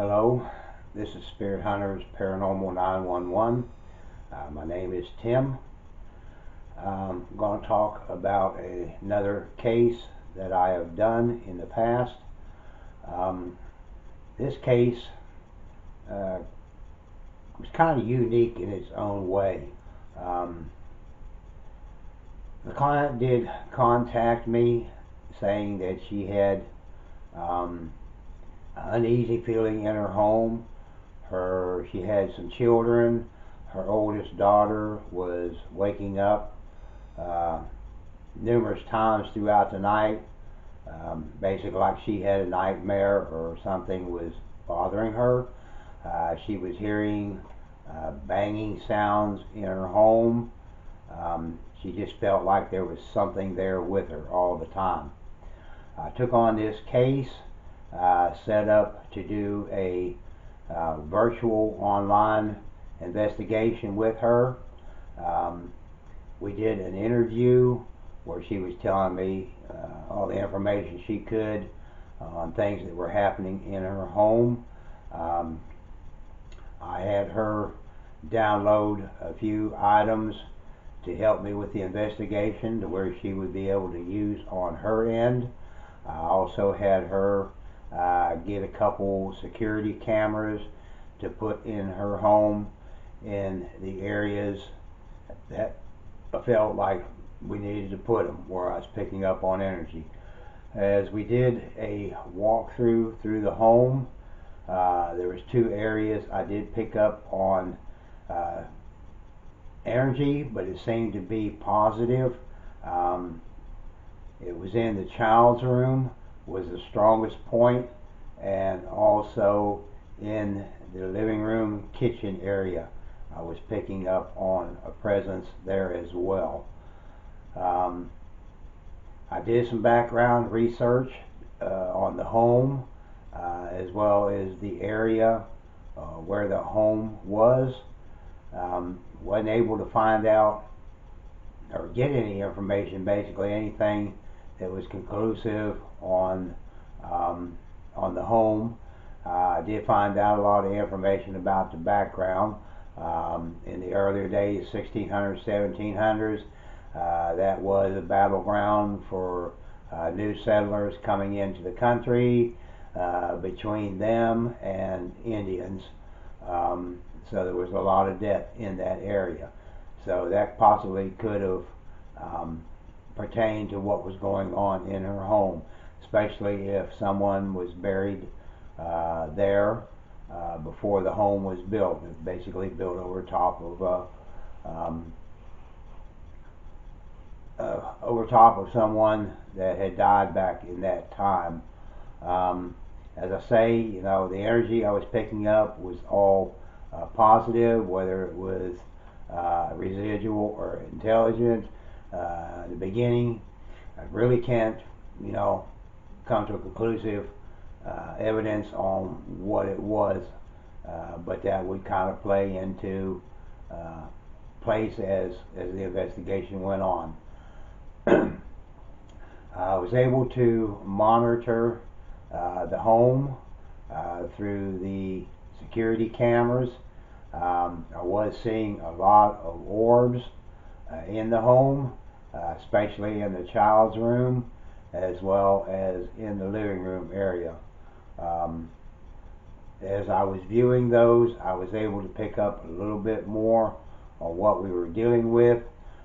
Hello, this is Spirit Hunters Paranormal 911. My name is Tim. I'm going to talk about another case that I have done in the past. This case was kind of unique in its own way. The client did contact me saying that she had an uneasy feeling in her home. She had some children. Her oldest daughter was waking up numerous times throughout the night, basically like she had a nightmare or something was bothering her. She was hearing banging sounds in her home. She just felt like there was something there with her all the time. I took on this case, set up to do a virtual online investigation with her. We did an interview where she was telling me all the information she could on things that were happening in her home. I had her download a few items to help me with the investigation to where she would be able to use on her end. I also had her get a couple security cameras to put in her home in the areas that I felt like we needed to put them where I was picking up on energy. As we did a walkthrough through the home, there was two areas I did pick up on energy, but it seemed to be positive. It was in the child's room was the strongest point, and also in the living room kitchen area I was picking up on a presence there as well. I did some background research on the home as well as the area where the home was. Wasn't able to find out or get any information, basically anything that was conclusive on the home. I did find out a lot of information about the background. In the earlier days, 1600s, 1700s, that was a battleground for new settlers coming into the country between them and Indians. So there was a lot of death in that area. So that possibly could have pertained to what was going on in her home, especially if someone was buried there before the home was built. It was basically built over top of someone that had died back in that time. As I say, the energy I was picking up was all positive, whether it was residual or intelligent. In the beginning, I really can't, come to a conclusive evidence on what it was, but that would kind of play into place as the investigation went on. I was able to monitor the home through the security cameras. I was seeing a lot of orbs in the home, especially in the child's room as well as in the living room area. As I was viewing those, I was able to pick up a little bit more on what we were dealing with.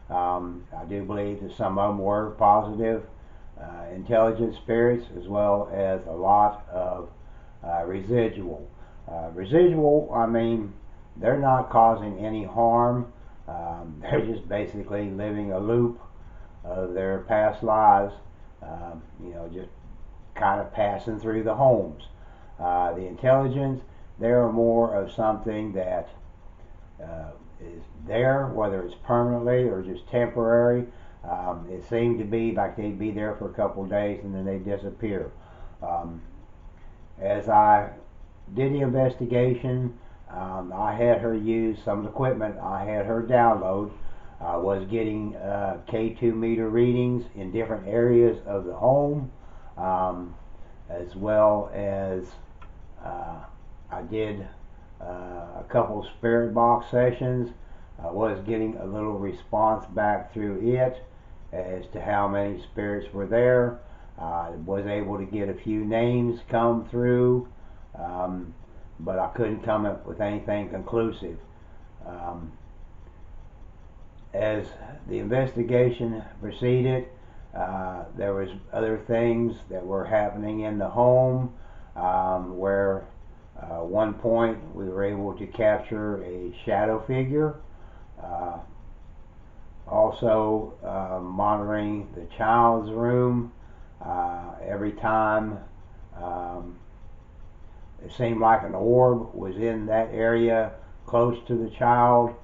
I do believe that some of them were positive intelligent spirits, as well as a lot of residual. Residual, I mean, they're not causing any harm. They're just basically living a loop of their past lives, just kind of passing through the homes. The intelligence, they're more of something that is there, whether it's permanently or just temporary. It seemed to be like they'd be there for a couple of days and then they disappear. As I did the investigation, I had her use some of the equipment I had her download. I was getting K2 meter readings in different areas of the home, as well as I did a couple of spirit box sessions. I was getting a little response back through it as to how many spirits were there. I was able to get a few names come through, but I couldn't come up with anything conclusive. As the investigation proceeded, there was other things that were happening in the home, where one point we were able to capture a shadow figure. Also monitoring the child's room. Every time it seemed like an orb was in that area close to the child.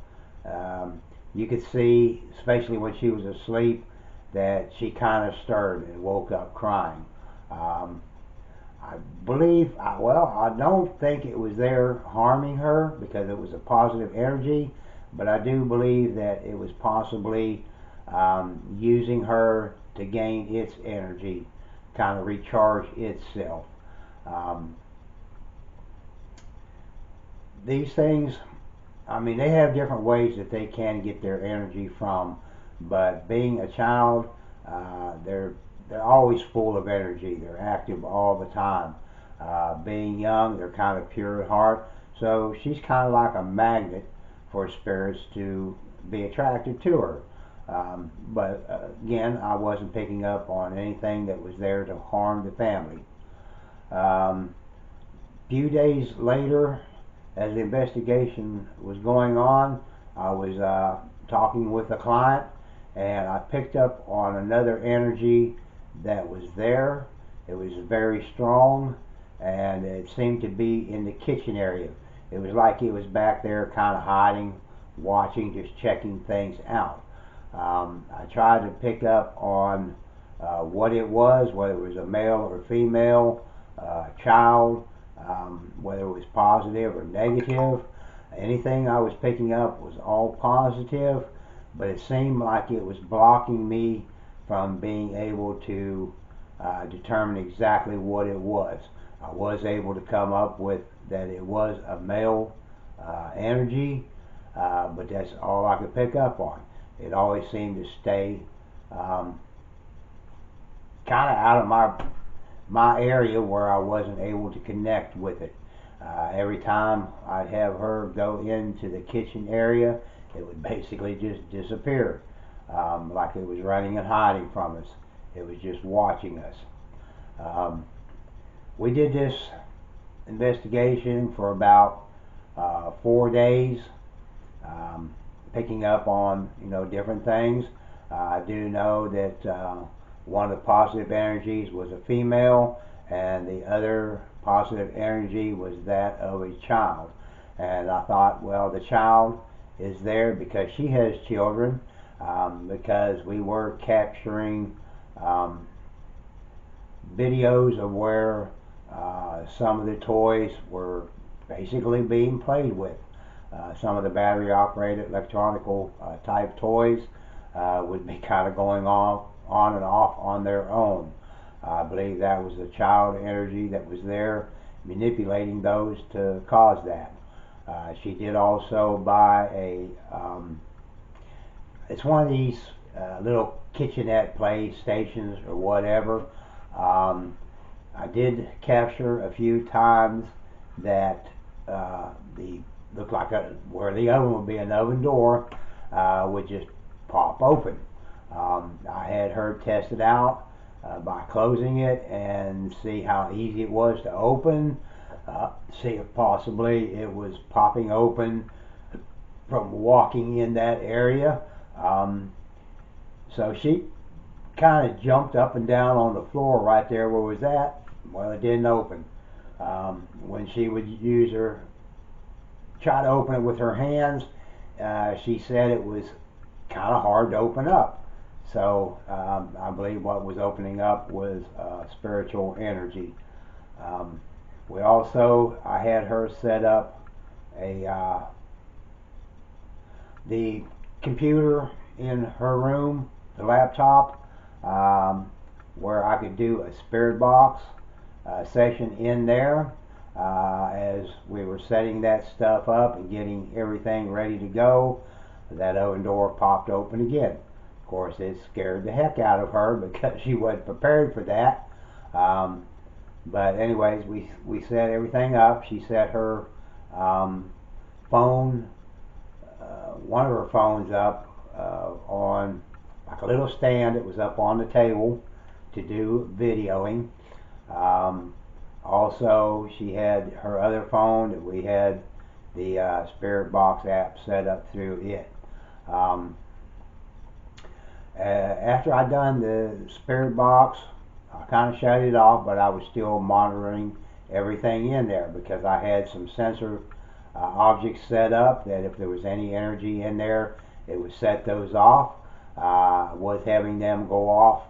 You could see, especially when she was asleep, that she kind of stirred and woke up crying. I believe, well, I don't think it was there harming her because it was a positive energy, but I do believe that it was possibly using her to gain its energy, kind of recharge itself. These things, I mean, they have different ways that they can get their energy from, but being a child, they're always full of energy. They're active all the time. Being young, they're kind of pure at heart. So she's kind of like a magnet for spirits to be attracted to her. But again, I wasn't picking up on anything that was there to harm the family. Few days later, as the investigation was going on, I was talking with a client, and I picked up on another energy that was there. It was very strong, and it seemed to be in the kitchen area. It was like it was back there kind of hiding, watching, just checking things out. I tried to pick up on what it was, whether it was a male or female, child, whether it was positive or negative. Anything I was picking up was all positive, but it seemed like it was blocking me from being able to determine exactly what it was. I was able to come up with that it was a male energy, but that's all I could pick up on. It always seemed to stay kind of out of my area where I wasn't able to connect with it. Every time I'd have her go into the kitchen area, it would basically just disappear, like it was running and hiding from us. It was just watching us. We did this investigation for about 4 days, picking up on different things. I do know that one of the positive energies was a female, and the other positive energy was that of a child. And I thought, well, the child is there because she has children, because we were capturing videos of where some of the toys were basically being played with. Some of the battery operated electronical type toys would be kind of going on and off on their own. I believe that was the child energy that was there manipulating those to cause that. She did also buy it's one of these little kitchenette playstations or whatever. I did capture a few times that the looked like where the oven would be an oven door would just pop open. I had her test it out by closing it and see how easy it was to open. See if possibly it was popping open from walking in that area. So she kind of jumped up and down on the floor right there where it was at. Well, it didn't open. When she would try to open it with her hands, she said it was kind of hard to open up. So I believe what was opening up was spiritual energy. I had her set up the computer in her room, the laptop, where I could do a spirit box session in there. as we were setting that stuff up and getting everything ready to go, that oven door popped open again. Of course, it scared the heck out of her because she wasn't prepared for that. But anyways, we set everything up. She set her phone, one of her phones up on like a little stand. It was up on the table to do videoing. Also, she had her other phone that we had the Spirit Box app set up through it. After I done the Spirit Box, I kind of shut it off, but I was still monitoring everything in there because I had some sensor objects set up that if there was any energy in there, it would set those off. Was having them go off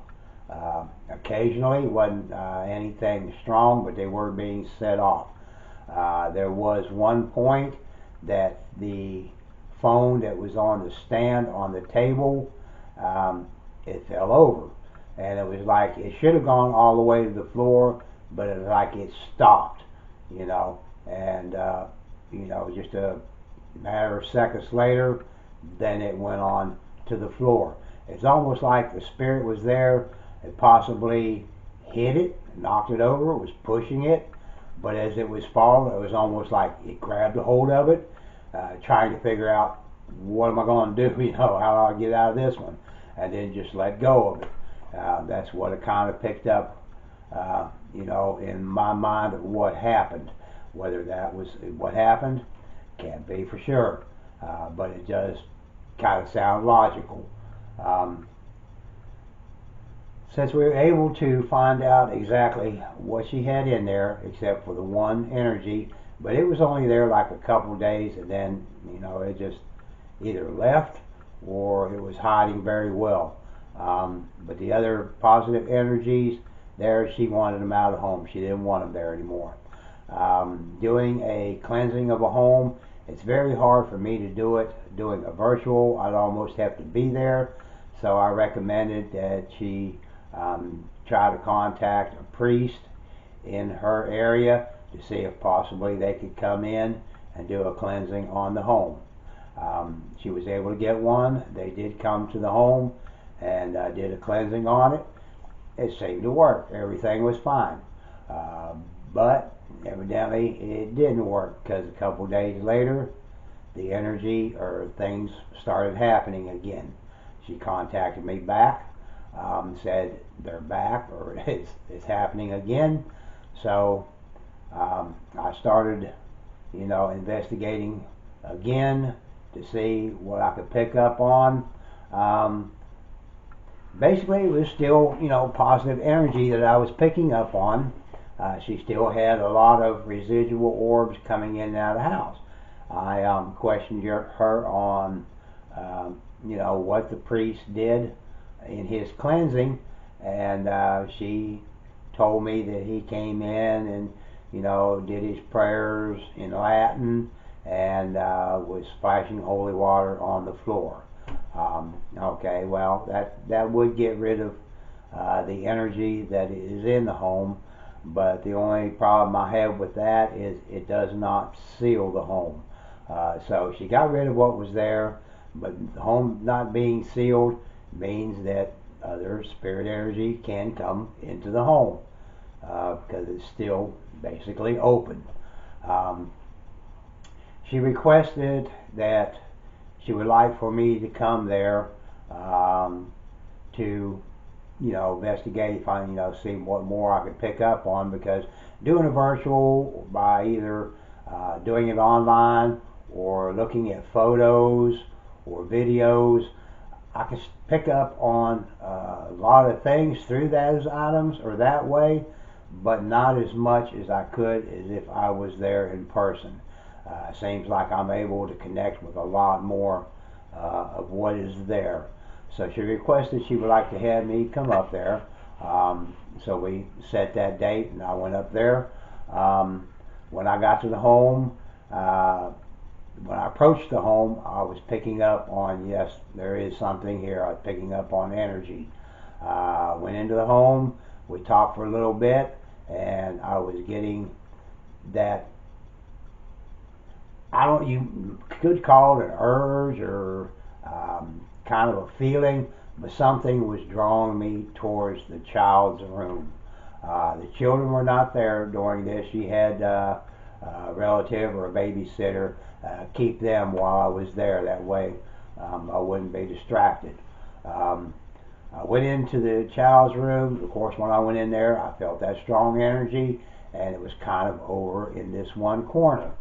occasionally. Wasn't anything strong, but they were being set off. There was one point that the phone that was on the stand on the table, it fell over, and it was like it should have gone all the way to the floor, but it was like it stopped, you know, and just a matter of seconds later, then it went on to the floor. It's almost like the spirit was there and possibly hit it, knocked it over, was pushing it, but as it was falling, it was almost like it grabbed a hold of it, trying to figure out what am I going to do, how do I get out of this one, and then just let go of it. That's what it kind of picked up, in my mind of what happened. Whether that was what happened, can't be for sure, but it does kind of sound logical. Since we were able to find out exactly what she had in there, except for the one energy, but it was only there like a couple days, and then it just either left or it was hiding very well. But the other positive energies there, she wanted them out of the home. She didn't want them there anymore. Doing a cleansing of a home, it's very hard for me to do it. Doing a virtual, I'd almost have to be there. So I recommended that she try to contact a priest in her area to see if possibly they could come in and do a cleansing on the home. She was able to get one. They did come to the home and did a cleansing on it. It seemed to work. Everything was fine. But evidently it didn't work because a couple days later the energy or things started happening again. She contacted me back, said they're back or it's happening again. So I started investigating again to see what I could pick up on. Basically it was still positive energy that I was picking up on. She still had a lot of residual orbs coming in and out of the house. I questioned her on what the priest did in his cleansing, and she told me that he came in and did his prayers in Latin and was splashing holy water on the floor. Okay, well that would get rid of the energy that is in the home, but the only problem I have with that is it does not seal the home. So she got rid of what was there, but the home not being sealed means that other spirit energy can come into the home because it's still basically open. She requested that she would like for me to come there to investigate, find, see what more I could pick up on, because doing a virtual by either doing it online or looking at photos or videos, I could pick up on a lot of things through those items or that way, but not as much as I could as if I was there in person. Seems like I'm able to connect with a lot more of what is there. So she requested she would like to have me come up there. So we set that date and I went up there. When I got to the home, when I approached the home, I was picking up on, yes, there is something here. I was picking up on energy. Went into the home, we talked for a little bit, and I was getting that you could call it an urge or kind of a feeling, but something was drawing me towards the child's room. The children were not there during this. She had a relative or a babysitter keep them while I was there. That way I wouldn't be distracted. Um, I went into the child's room. Of course, when I went in there, I felt that strong energy, and it was kind of over in this one corner.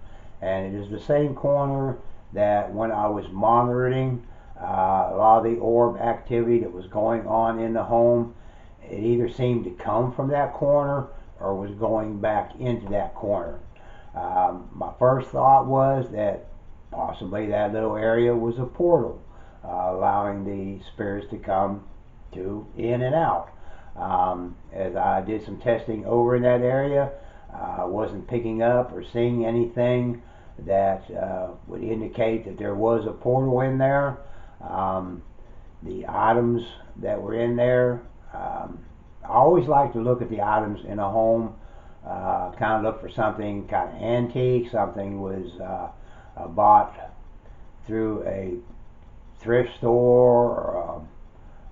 And it is the same corner that when I was monitoring a lot of the orb activity that was going on in the home, it either seemed to come from that corner or was going back into that corner. My first thought was that possibly that little area was a portal, allowing the spirits to come in and out. As I did some testing over in that area, I wasn't picking up or seeing anything that would indicate that there was a portal in there. The items that were in there, I always like to look at the items in a home, kind of look for something kind of antique, something was bought through a thrift store or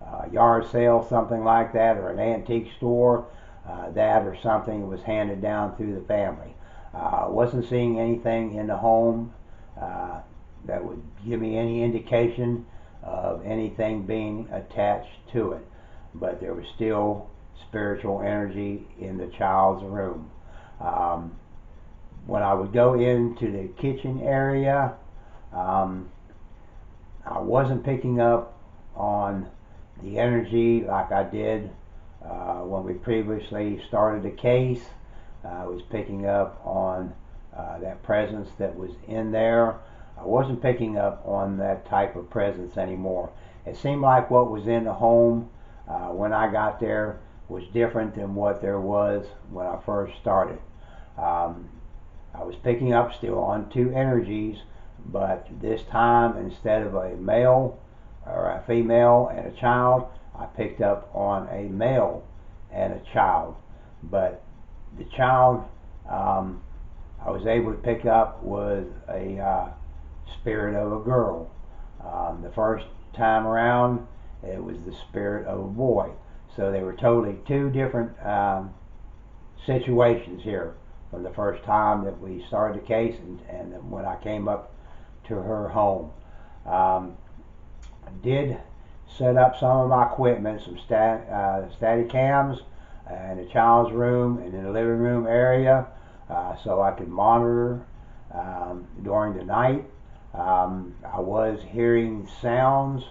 a yard sale, something like that, or an antique store, that or something was handed down through the family. Wasn't seeing anything in the home that would give me any indication of anything being attached to it, but there was still spiritual energy in the child's room. When I would go into the kitchen area, I wasn't picking up on the energy like I did when we previously started the case. I was picking up on that presence that was in there. I wasn't picking up on that type of presence anymore. It seemed like what was in the home when I got there was different than what there was when I first started. I was picking up still on two energies, but this time instead of a male or a female and a child, I picked up on a male and a child. But the child I was able to pick up was a spirit of a girl. The first time around, it was the spirit of a boy. So they were totally two different situations here from the first time that we started the case and when I came up to her home. I did set up some of my equipment, some static cams in the child's room and in the living room area, so I could monitor during the night. I was hearing sounds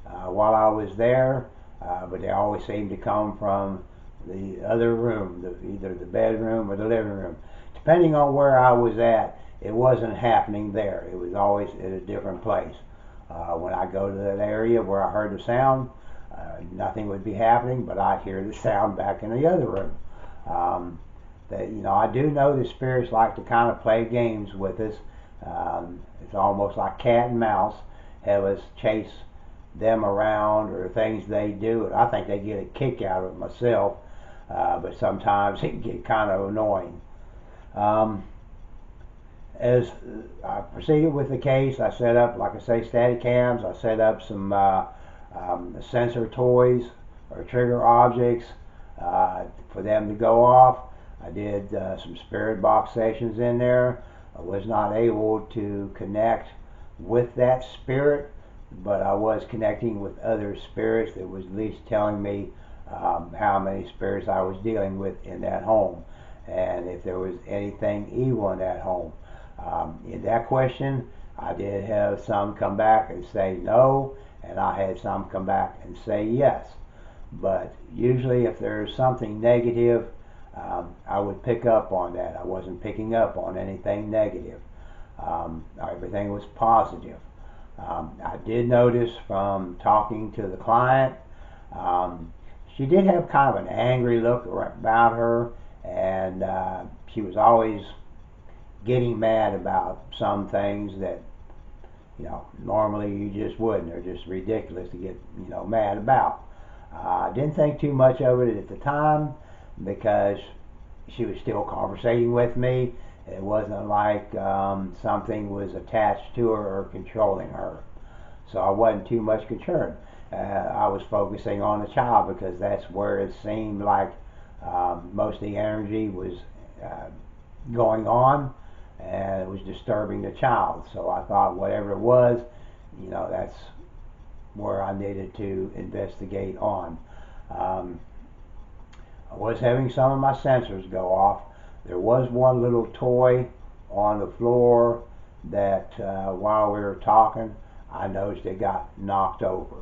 while I was there, but they always seemed to come from the other room, either the bedroom or the living room. Depending on where I was at, it wasn't happening there. It was always at a different place. When I go to that area where I heard the sound, nothing would be happening, but I'd hear the sound back in the other room. I do know the spirits like to kind of play games with us. It's almost like cat and mouse, have us chase them around or things they do, and I think they get a kick out of it myself, but sometimes it can get kind of annoying. As I proceeded with the case, I set up, like I say, static cams. I set up some sensor toys or trigger objects for them to go off. I did some spirit box sessions in there. I was not able to connect with that spirit, but I was connecting with other spirits that was at least telling me how many spirits I was dealing with in that home and if there was anything evil in that home. In that question, I did have some come back and say no, and I had some come back and say yes. But usually if there's something negative, I would pick up on that. I wasn't picking up on anything negative. Everything was positive. I did notice from talking to the client, she did have kind of an angry look about her, and she was always getting mad about some things that normally you just wouldn't. They're just ridiculous to get mad about. I didn't think too much of it at the time because she was still conversating with me, It wasn't like something was attached to her or controlling her. So I wasn't too much concerned. I was focusing on the child because that's where it seemed like most of the energy was uh, going on, and it was disturbing the child. So I thought whatever it was, that's where I needed to investigate on. Um, I was having some of my sensors go off. There was one little toy on the floor that while we were talking, I noticed it got knocked over.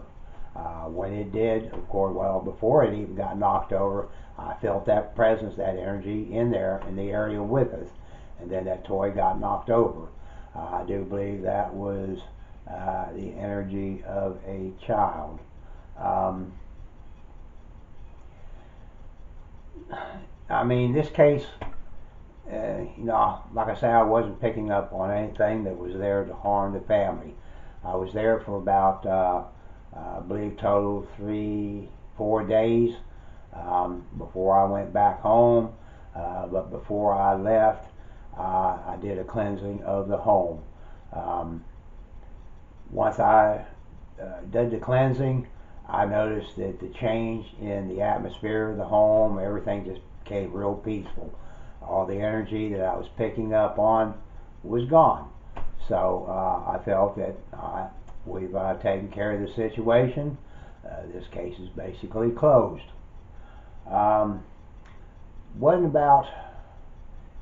When it did, of course, well, before it even got knocked over, I felt that presence, that energy in there in the area with us. And then that toy got knocked over. I do believe that was the energy of a child. Um, I mean, this case, like I say, I wasn't picking up on anything that was there to harm the family. I was there for about, I believe, total 3, 4 days before I went back home. But before I left, I did a cleansing of the home. Um, Once I did the cleansing, I noticed that the change in the atmosphere of the home, everything just became real peaceful. All the energy that I was picking up on was gone. So I felt that we've taken care of the situation. This case is basically closed. Um, wasn't about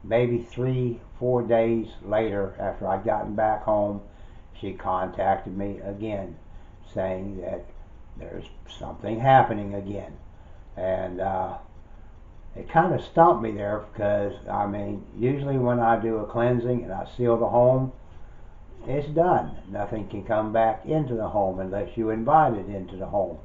maybe 3, 4 days later after I'd gotten back home, she contacted me again saying that there's something happening again. And it kind of stumped me there because, I mean, usually when I do a cleansing and I seal the home, it's done. Nothing can come back into the home unless you invite it into the home.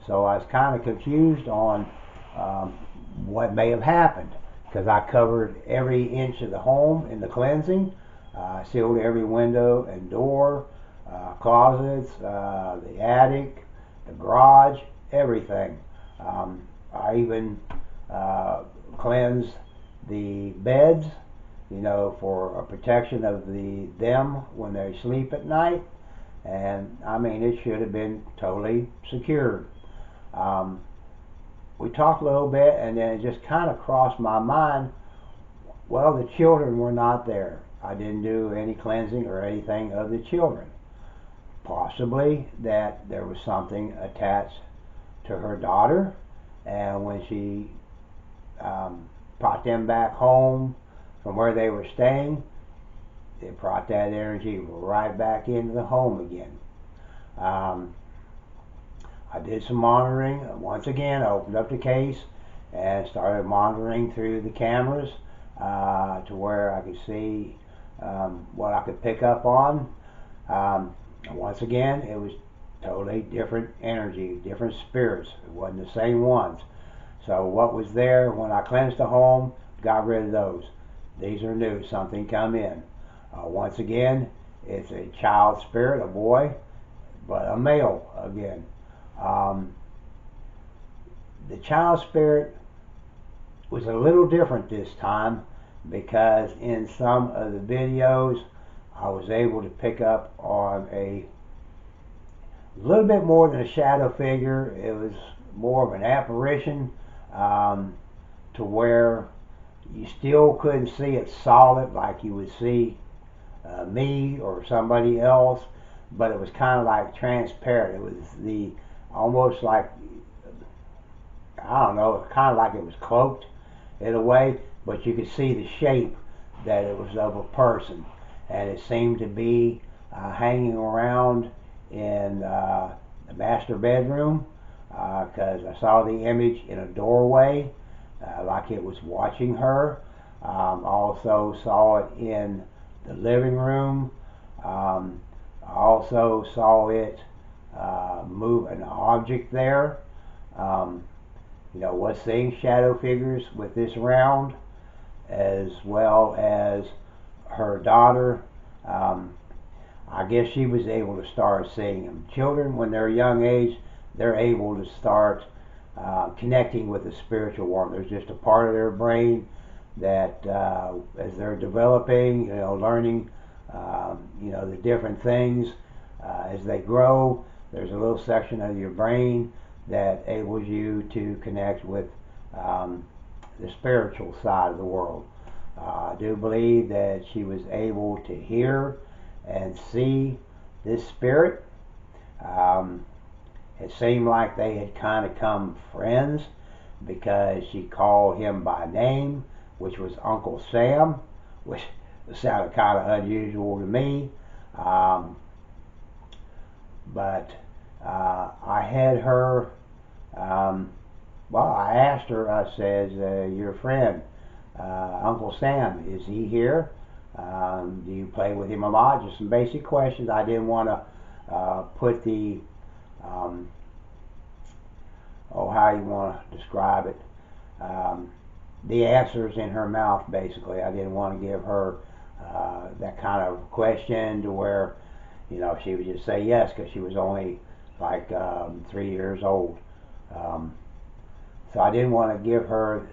So I was kind of confused on um, what may have happened because I covered every inch of the home in the cleansing. I sealed every window and door, closets, the attic, the garage, everything. I even cleansed the beds, for a protection of them when they sleep at night. And I mean, it should have been totally secured. Um, we talked a little bit, and then it just kind of crossed my mind. Well, the children were not there. I didn't do any cleansing or anything of the children. Possibly that there was something attached to her daughter, and when she brought them back home from where they were staying, it brought that energy right back into the home again. Um, I did some monitoring. Once again, I opened up the case and started monitoring through the cameras to where I could see what I could pick up on. Once again, it was totally different energy, different spirits. It wasn't the same ones. So what was there when I cleansed the home, got rid of those. These are new. Something come in. Once again, it's a child spirit, a boy, but a male again. Um, the child spirit was a little different this time because in some of the videos I was able to pick up on a little bit more than a shadow figure. It was more of an apparition, to where you still couldn't see it solid like you would see me or somebody else, but it was kind of like transparent. It was almost like, I don't know, kind of like it was cloaked in a way, but you could see the shape that it was of a person, and it seemed to be hanging around in the master bedroom because I saw the image in a doorway like it was watching her. Also saw it in the living room. I also saw it move an object there. Um, was seeing shadow figures with this round, as well as her daughter. Um, I guess she was able to start seeing them. Children, when they're young age, they're able to start connecting with the spiritual world. There's just a part of their brain that as they're developing, learning, the different things as they grow, there's a little section of your brain that enables you to connect with the spiritual side of the world. I do believe that she was able to hear and see this spirit. Um, it seemed like they had kind of come friends because she called him by name, which was Uncle Sam, which sounded kind of unusual to me. Um, but I had her, I asked her, I says, your friend, Uncle Sam, is he here? Do you play with him a lot? Just some basic questions. I didn't want to put the, um, how you want to describe it, the answers in her mouth, basically. I didn't want to give her that kind of question to where, she would just say yes, because she was only like 3 years old. Um, so I didn't want to give her,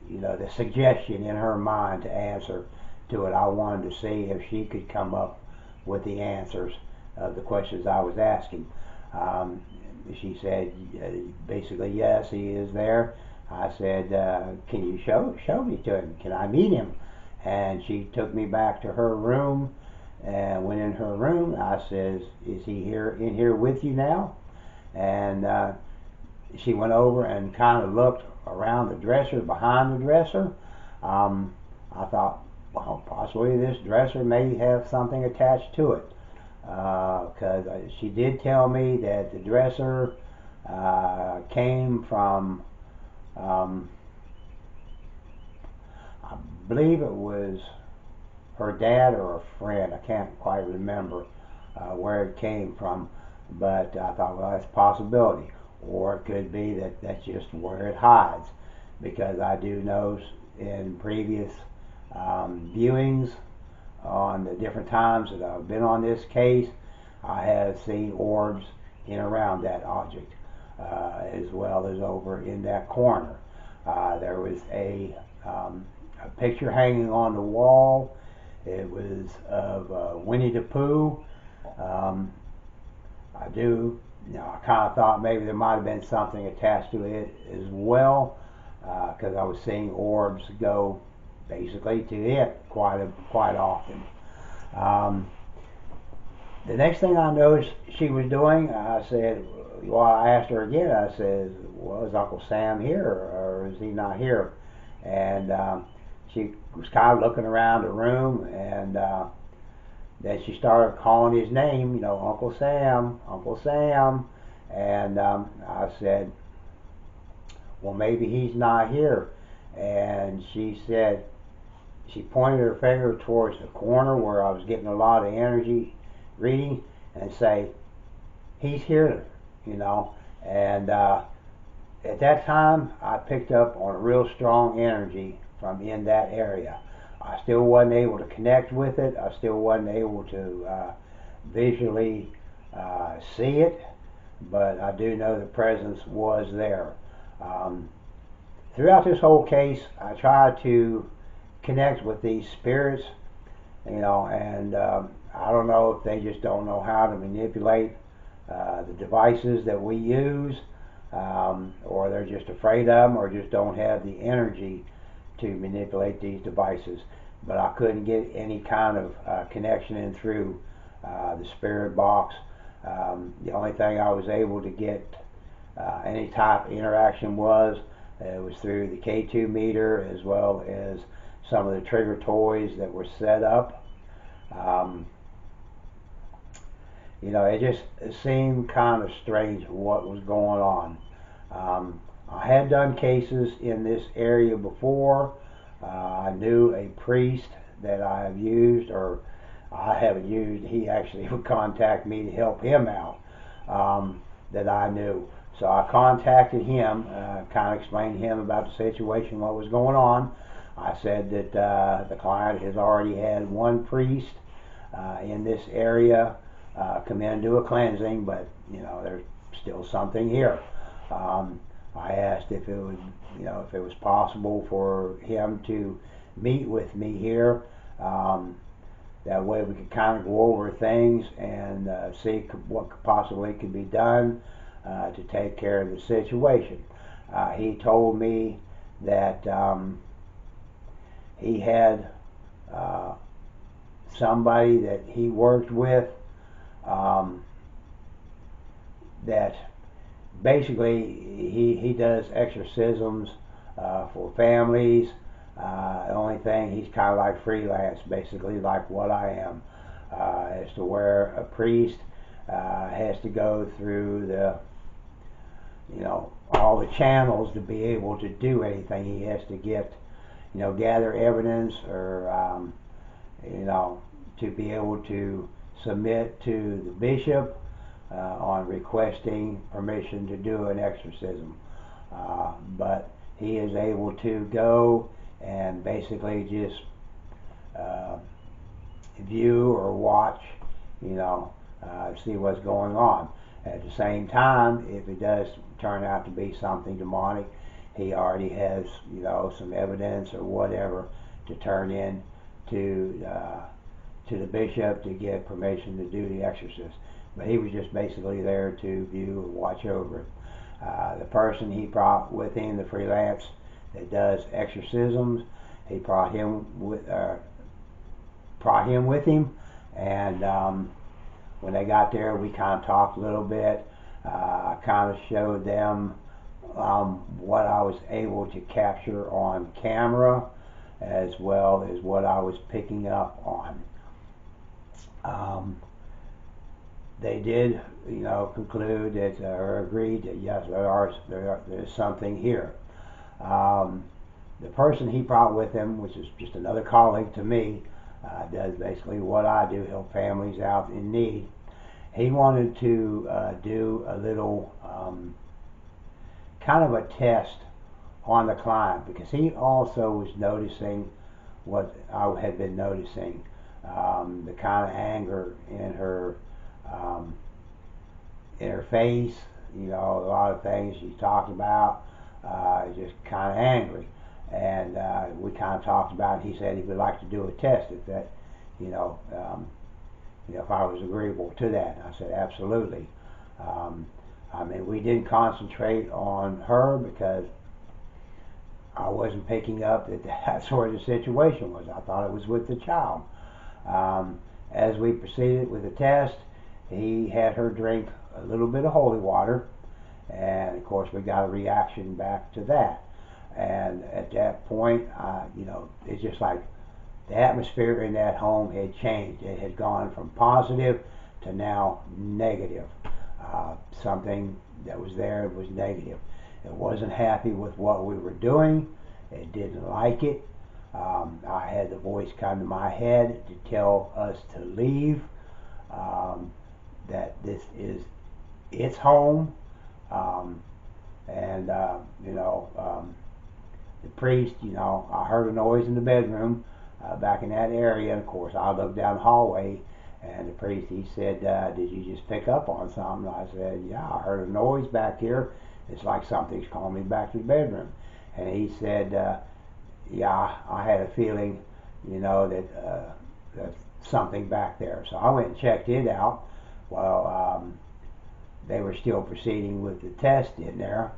the suggestion in her mind to answer to it. I wanted to see if she could come up with the answers of the questions I was asking. Um, she said basically yes, he is there. I said, can you show me to him? Can I meet him? And she took me back to her room and went in her room. I says, is he here in here with you now? And she went over and kind of looked around the dresser, behind the dresser. I thought, well, possibly this dresser may have something attached to it, because she did tell me that the dresser came from, I believe it was her dad or a friend. I can't quite remember where it came from, but I thought, well, that's a possibility. Or it could be that that's just where it hides, because I do know in previous viewings on the different times that I've been on this case, I have seen orbs in around that object, as well as over in that corner. There was a picture hanging on the wall. It was of Winnie the Pooh. I kind of thought maybe there might have been something attached to it as well, because I was seeing orbs go basically to it quite often. Um, the next thing I noticed she was doing, I said, well, I asked her again. I said, well, is Uncle Sam here or is he not here? And she was kind of looking around the room, and then she started calling his name, Uncle Sam, Uncle Sam. And I said, well, maybe he's not here. And she said, she pointed her finger towards the corner where I was getting a lot of energy reading, and say, he's here, And at that time, I picked up on a real strong energy from in that area. I still wasn't able to connect with it. I still wasn't able to visually see it, but I do know the presence was there. Throughout this whole case, I tried to connect with these spirits, and I don't know if they just don't know how to manipulate the devices that we use, or they're just afraid of them, or just don't have the energy to manipulate these devices. But I couldn't get any kind of connection in through the spirit box. The only thing I was able to get any type of interaction was through the K2 meter, as well as some of the trigger toys that were set up. It seemed kind of strange what was going on. I had done cases in this area before. I knew a priest that I have used, or I haven't used. He actually would contact me to help him out, that I knew. So I contacted him, kind of explained to him about the situation, what was going on. I said that the client has already had one priest in this area come in and do a cleansing, but there's still something here. I asked if it was possible for him to meet with me here. That way we could kind of go over things and see what possibly could be done to take care of the situation. He told me that he had uh, somebody that he worked with um, that basically he does exorcisms for families. The only thing, he's kind of like freelance, basically like what I am, as to where a priest has to go through all the channels to be able to do anything. He has to gather evidence, or to be able to submit to the bishop on requesting permission to do an exorcism. But he is able to go and basically just uh, view or watch, see what's going on. At the same time, if it does turn out to be something demonic, he already has, some evidence or whatever to turn in to the bishop to get permission to do the exorcist. But he was just basically there to view and watch over it. The person he brought with him, the freelance that does exorcisms, he brought him with him, and when they got there, we kind of talked a little bit. I kind of showed them what I was able to capture on camera, as well as what I was picking up on. They did, conclude that, or agreed that yes, there's something here. The person he brought with him, which is just another colleague to me, does basically what I do, help families out in need. He wanted to do a little kind of a test on the client, because he also was noticing what I had been noticing, the kind of anger um, in her face, a lot of things she talked about, just kind of angry. And we kind of talked about it. He said he would like to do a test if that, if I was agreeable to that. And I said absolutely. We didn't concentrate on her because I wasn't picking up that that's where the situation was. I thought it was with the child. As we proceeded with the test, he had her drink a little bit of holy water, and of course we got a reaction back to that. And at that point, it's just like the atmosphere in that home had changed. It had gone from positive to now negative. Something that was there was negative. It wasn't happy with what we were doing. It didn't like it. I had the voice come to my head to tell us to leave, that this is its home. And the priest, I heard a noise in the bedroom back in that area. And of course, I looked down the hallway, and the priest, he said, did you just pick up on something? I said, yeah, I heard a noise back here. It's like something's calling me back to the bedroom. And he said, yeah, I had a feeling, that something back there. So I went and checked it out while they were still proceeding with the test in there.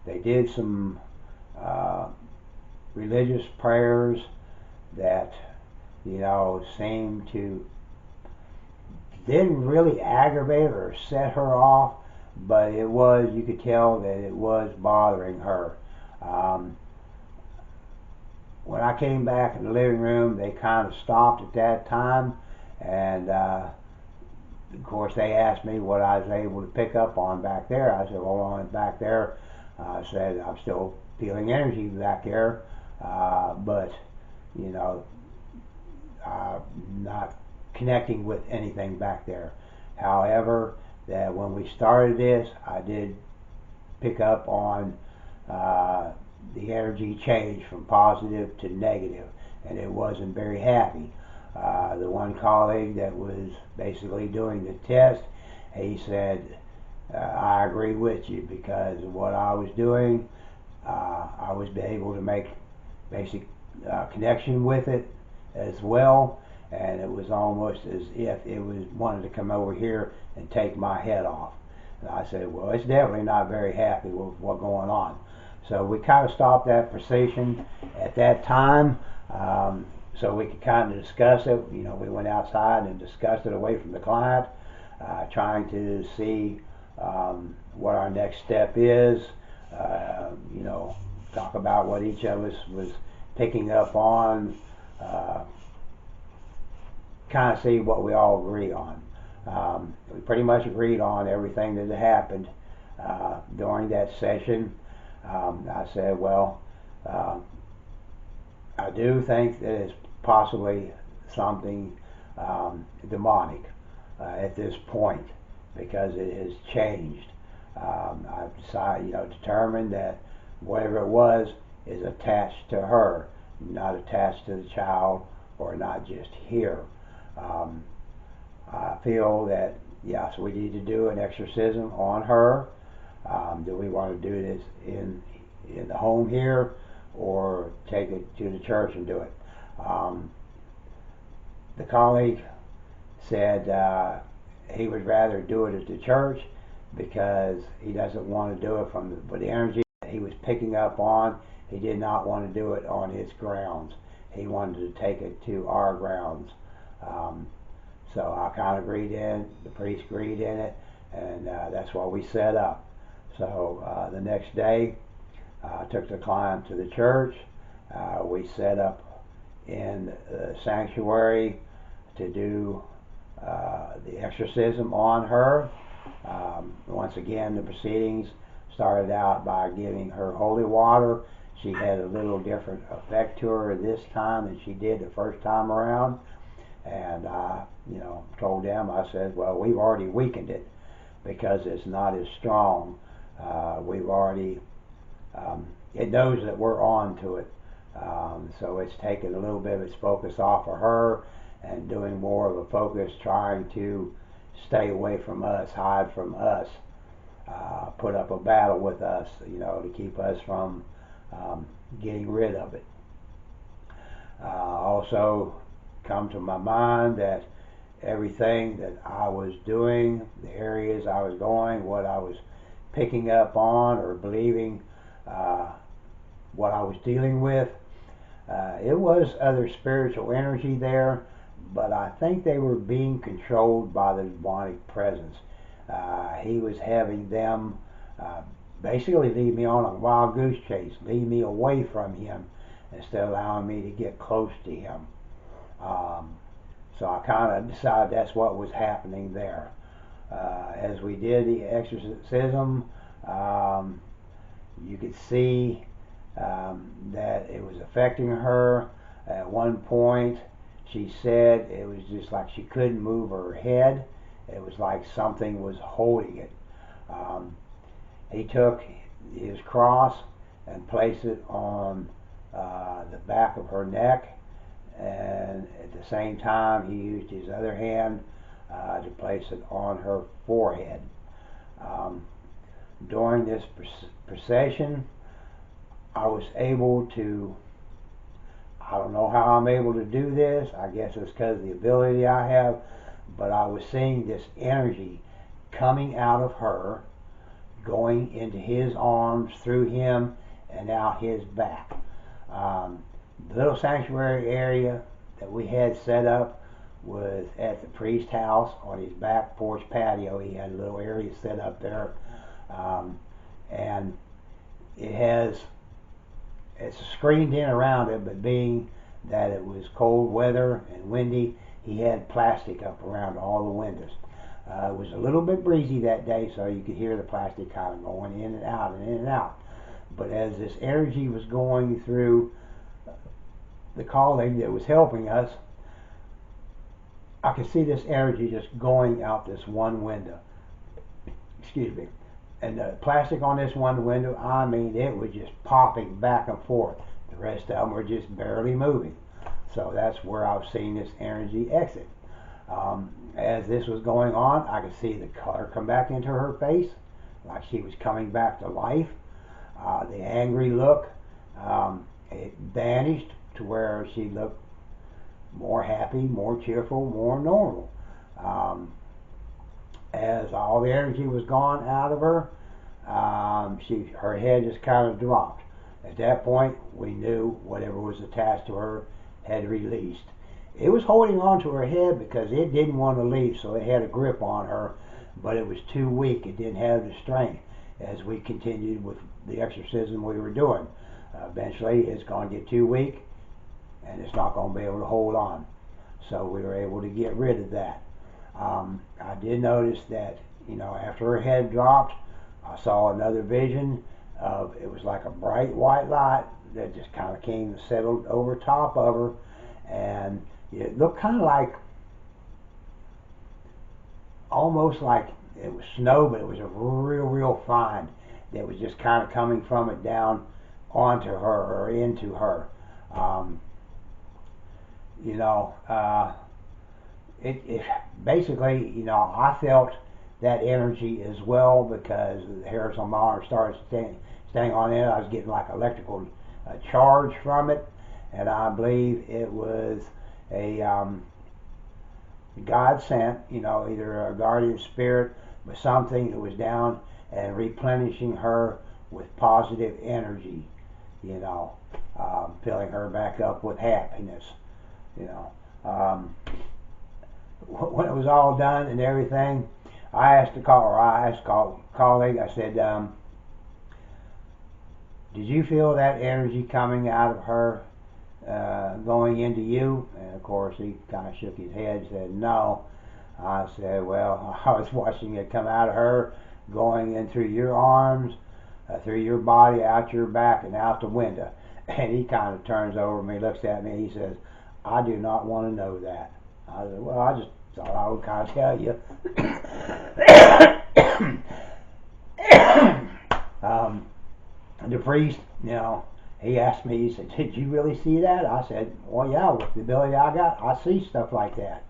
They did some religious prayers that, seemed to, didn't really aggravate or set her off, but it was, you could tell that it was bothering her. When I came back in the living room, they kind of stopped at that time, and of course they asked me what I was able to pick up on back there. I said, well, I went back there. I said, I'm still feeling energy back there, but not connecting with anything back there. However, that when we started this, I did pick up on the energy change from positive to negative, and it wasn't very happy. The one colleague that was basically doing the test, he said, I agree with you, because of what I was doing, I was able to make basic connection with it as well, and it was almost as if it was wanted to come over here and take my head off. And I said, well, it's definitely not very happy with what's going on. So we kind of stopped that procession at that time, so we could kind of discuss it. You know, we went outside and discussed it away from the client, trying to see what our next step is. You know, talk about what each of us was picking up on, kind of see what we all agree on. We pretty much agreed on everything that had happened during that session. I said, well, I do think that it's possibly something demonic at this point, because it has changed. I've decided, determined that whatever it was is attached to her, not attached to the child, or not just here. I feel that, yes, we need to do an exorcism on her. Do we want to do this in the home here, or take it to the church and do it? The colleague said he would rather do it at the church, because he doesn't want to do it from the energy that he was picking up on. He did not want to do it on his grounds. He wanted to take it to our grounds. So I kind of agreed in it. The priest agreed in it, and that's what we set up. So the next day, I took the client to the church. We set up in the sanctuary to do the exorcism on her. Once again, the proceedings started out by giving her holy water. She had a little different effect to her this time than she did the first time around. And I, told them, I said, well, we've already weakened it because it's not as strong. We've already, it knows that we're on to it. So it's taken a little bit of its focus off of her and doing more of a focus trying to stay away from us, hide from us, put up a battle with us, to keep us from getting rid of it. Also come to my mind that everything that I was doing, the areas I was going, what I was picking up on or believing, what I was dealing with, it was other spiritual energy there, but I think they were being controlled by the demonic presence. He was having them basically lead me on a wild goose chase, lead me away from him instead of allowing me to get close to him. So I kind of decided that's what was happening there. As we did the exorcism, you could see that it was affecting her. At one point, she said it was just like she couldn't move her head. It was like something was holding it. He took his cross and placed it on the back of her neck, and at the same time he used his other hand to place it on her forehead. During this procession, I was able to, I don't know how I'm able to do this, I guess it's because of the ability I have, but I was seeing this energy coming out of her, going into his arms, through him, and out his back. The little sanctuary area that we had set up was at the priest's house on his back porch patio. He had a little area set up there, and it's screened in around it, but being that it was cold weather and windy, he had plastic up around all the windows. It was a little bit breezy that day, so you could hear the plastic kind of going in and out and in and out. But as this energy was going through the calling that was helping us, I could see this energy just going out this one window. Excuse me. And the plastic on this one window, I mean, it was just popping back and forth. The rest of them were just barely moving. So that's where I was seeing this energy exit. As this was going on, I could see the color come back into her face, like she was coming back to life. The angry look, it vanished to where she looked more happy, more cheerful, more normal. Um, as all the energy was gone out of her, her head just kind of dropped. At that point, we knew whatever was attached to her had released. It was holding on to her head because it didn't want to leave, so it had a grip on her, but it was too weak. It didn't have the strength as we continued with the exorcism we were doing. Eventually, it's going to get too weak, and it's not going to be able to hold on. So we were able to get rid of that. I did notice that, after her head dropped, I saw another vision of, it was like a bright white light that just kind of came and settled over top of her, and it looked kind of like, almost like it was snow, but it was a real fine that was just kind of coming from it down onto her or into her. Um, you know, it basically, I felt that energy as well because the hairs on my arm started staying on it. I was getting like electrical charge from it, and I believe it was a God sent, either a guardian spirit, but something that was down and replenishing her with positive energy, filling her back up with happiness, you know. When it was all done and everything, I asked a colleague, I said, did you feel that energy coming out of her going into you? And of course he kind of shook his head and said no. I said, well, I was watching it come out of her, going in through your arms, through your body, out your back, and out the window. And he kind of turns over me, looks at me, and he says, I do not want to know that. I said, well, I just thought I would kind of tell you. The priest, he asked me, he said, did you really see that? I said, well, yeah, with the ability I got, I see stuff like that.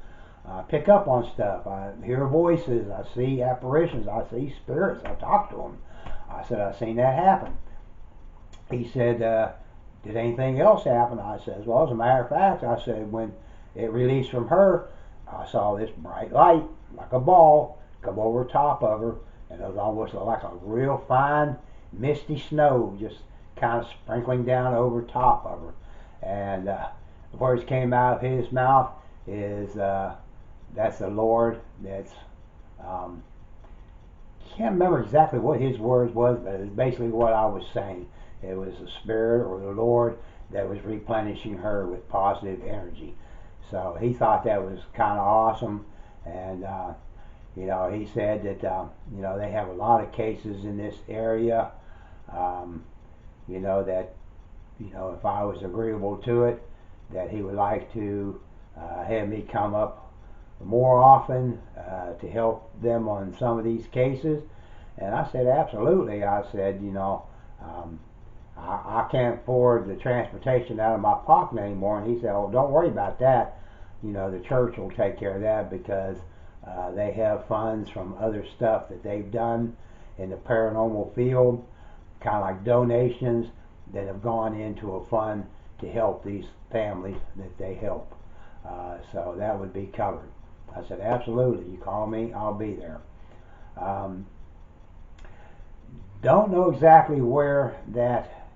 I pick up on stuff. I hear voices. I see apparitions. I see spirits. I talk to them. I said, I've seen that happen. He said, did anything else happen? I said, well, as a matter of fact, I said, when it released from her, I saw this bright light, like a ball, come over top of her, and it was almost like a real fine, misty snow, just kind of sprinkling down over top of her. And the words came out of his mouth is, that's the Lord. That's can't remember exactly what his words was, but it's basically what I was saying. It was the Spirit or the Lord that was replenishing her with positive energy. So he thought that was kind of awesome, and he said that they have a lot of cases in this area. That if I was agreeable to it, that he would like to have me come up more often to help them on some of these cases. And I said, absolutely. I said, I can't afford the transportation out of my pocket anymore. And he said, oh, don't worry about that. The church will take care of that because they have funds from other stuff that they've done in the paranormal field, kind of like donations that have gone into a fund to help these families that they help. So that would be covered. I said, absolutely. You call me, I'll be there. Don't know exactly where that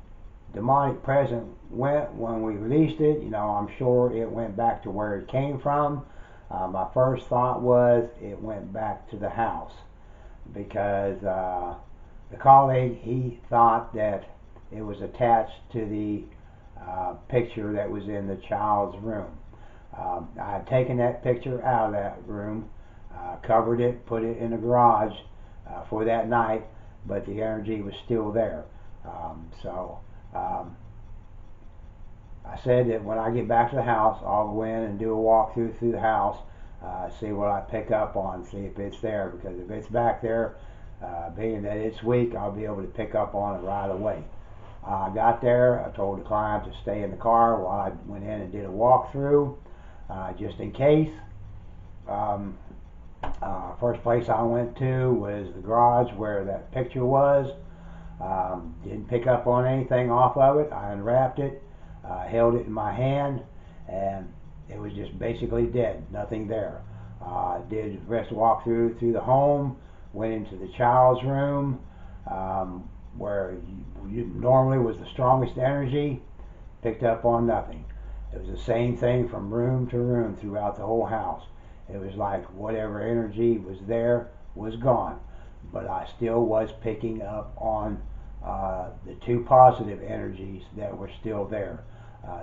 demonic presence went when we released it. I'm sure it went back to where it came from. My first thought was it went back to the house because the colleague, he thought that it was attached to the picture that was in the child's room. I had taken that picture out of that room, covered it, put it in the garage for that night, but the energy was still there. I said that when I get back to the house, I'll go in and do a walkthrough through the house, see what I pick up on, see if it's there, because if it's back there, being that it's weak, I'll be able to pick up on it right away. I got there, I told the client to stay in the car while I went in and did a walkthrough, just in case. First place I went to was the garage where that picture was. Didn't pick up on anything off of it. I unwrapped it, held it in my hand, and it was just basically dead, nothing there. Did the rest walk through the home, went into the child's room, where you normally was the strongest energy, picked up on nothing. It was the same thing from room to room throughout the whole house. It was like whatever energy was there was gone, but I still was picking up on the two positive energies that were still there,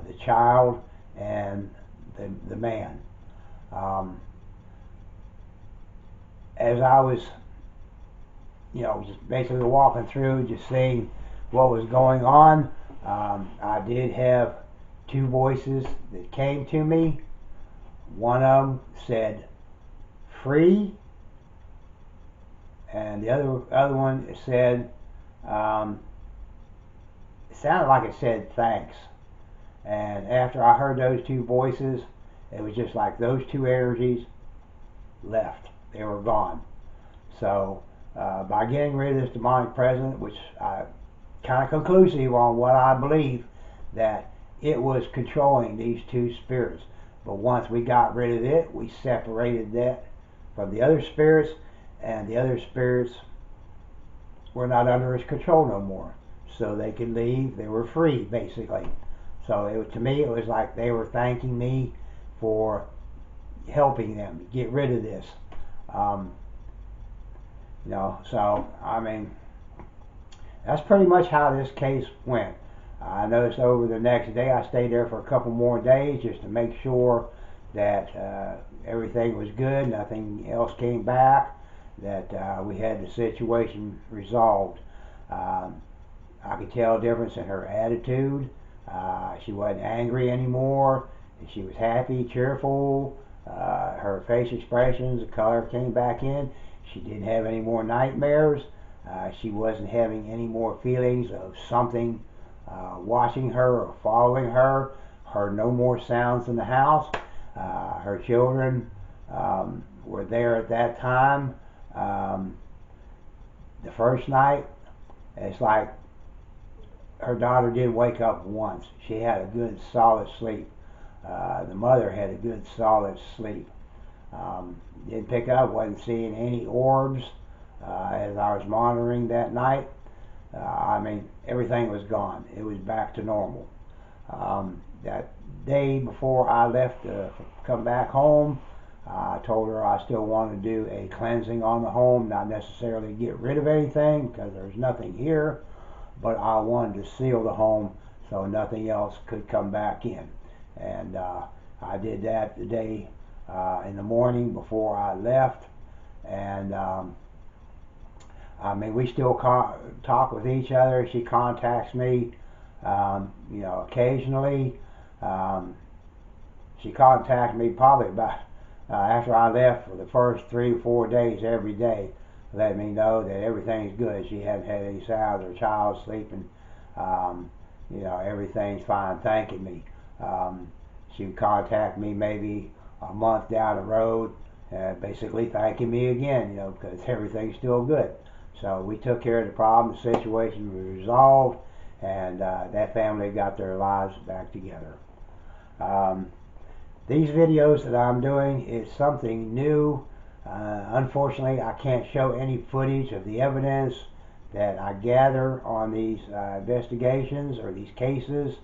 the child and the man. As I was, just basically walking through, just seeing what was going on, I did have two voices that came to me. One of them said, "Free," and the other one said, it sounded like it said "thanks." And after I heard those two voices, it was just like those two energies left. They were gone. So by getting rid of this demonic presence, which I kind of conclusive on what I believe, that it was controlling these two spirits. But once we got rid of it, we separated that from the other spirits, and the other spirits were not under its control no more. So they could leave. They were free, basically. So to me, it was like they were thanking me for helping them get rid of this. So I mean, that's pretty much how this case went. I noticed over the next day, I stayed there for a couple more days just to make sure that everything was good, nothing else came back, that we had the situation resolved. I could tell a difference in her attitude. She wasn't angry anymore. She was happy, cheerful. Her face expressions, the color came back in. She didn't have any more nightmares. She wasn't having any more feelings of something watching her or following her. Heard no more sounds in the house. Her children were there at that time. The first night, it's like her daughter didn't wake up once. She had a good solid sleep. The mother had a good solid sleep. Didn't pick up, wasn't seeing any orbs as I was monitoring that night. I mean, everything was gone. It was back to normal. That day before I left to come back home, I told her I still wanted to do a cleansing on the home, not necessarily get rid of anything because there's nothing here, but I wanted to seal the home so nothing else could come back in. And I did that the day in the morning before I left, and I mean, we still talk with each other. She contacts me, occasionally. She contacted me probably about after I left for the first 3 or 4 days every day, letting me know that everything's good. She hadn't had any sounds. Her child's sleeping. Everything's fine. Thanking me. She would contact me maybe a month down the road, basically thanking me again, because everything's still good. So we took care of the problem. The situation was resolved, and that family got their lives back together. These videos that I'm doing is something new. Unfortunately, I can't show any footage of the evidence that I gather on these investigations or these cases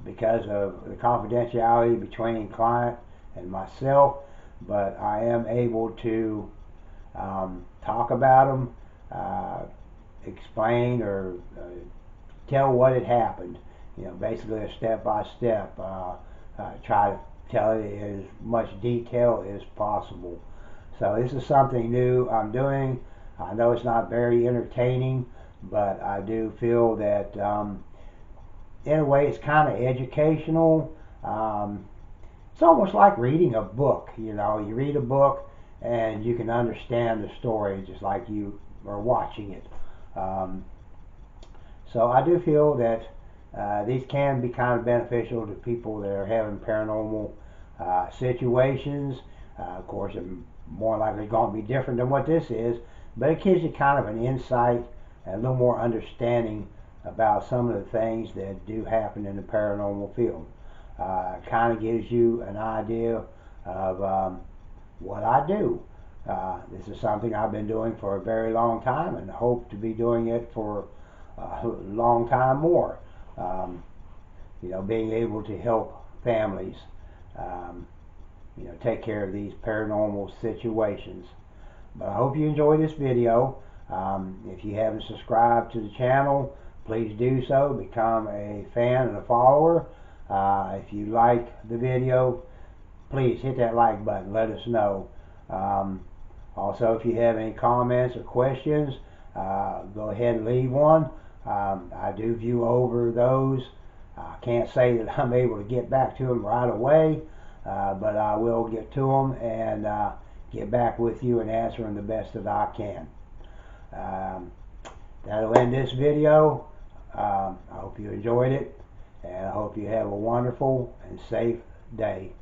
because of the confidentiality between client and myself, but I am able to talk about them, explain or tell what had happened. Basically a step-by-step. Try to tell it in as much detail as possible. So this is something new I'm doing. I know it's not very entertaining, but I do feel that in a way it's kind of educational. It's almost like reading a book. You read a book and you can understand the story just like you are watching it. So I do feel that these can be kind of beneficial to people that are having paranormal situations. Of course, it's more likely going to be different than what this is, but it gives you kind of an insight and a little more understanding about some of the things that do happen in the paranormal field. Kind of gives you an idea of what I do. This is something I've been doing for a very long time and hope to be doing it for a long time more. Um, Being able to help families, um, take care of these paranormal situations. But I hope you enjoy this video. If you haven't subscribed to the channel, please do so. Become a fan and a follower. If you like the video, please hit that like button. Let us know. Um, Also, if you have any comments or questions, go ahead and leave one. I do view over those. I can't say that I'm able to get back to them right away, but I will get to them and get back with you and answer them the best that I can. Um, That'll end this video. I hope you enjoyed it, and I hope you have a wonderful and safe day.